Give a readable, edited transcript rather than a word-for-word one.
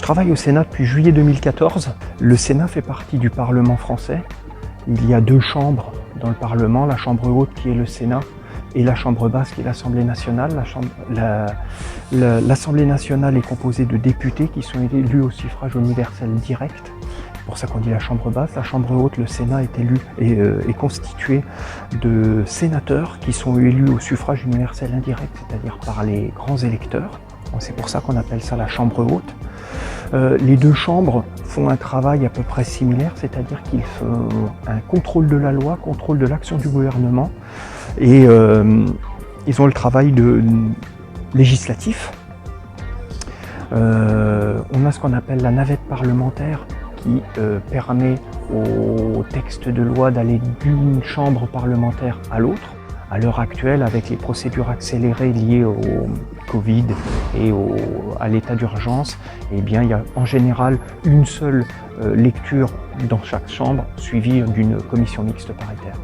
travaille au Sénat depuis juillet 2014. Le Sénat fait partie du Parlement français. Il y a deux chambres dans le Parlement, la chambre haute qui est le Sénat et la chambre basse qui est l'Assemblée nationale. L'Assemblée nationale est composée de députés qui sont élus au suffrage universel direct. C'est pour ça qu'on dit la chambre basse. La chambre haute, le Sénat, est constitué de sénateurs qui sont élus au suffrage universel indirect, c'est-à-dire par les grands électeurs. C'est pour ça qu'on appelle ça la chambre haute. Les deux chambres font un travail à peu près similaire, c'est-à-dire qu'ils font un contrôle de la loi, contrôle de l'action du gouvernement, et ils ont le travail législatif. On a ce qu'on appelle la navette parlementaire qui permet aux textes de loi d'aller d'une chambre parlementaire à l'autre. À l'heure actuelle, avec les procédures accélérées liées au Covid et à l'état d'urgence, eh bien, il y a en général une seule lecture dans chaque chambre, suivie d'une commission mixte paritaire.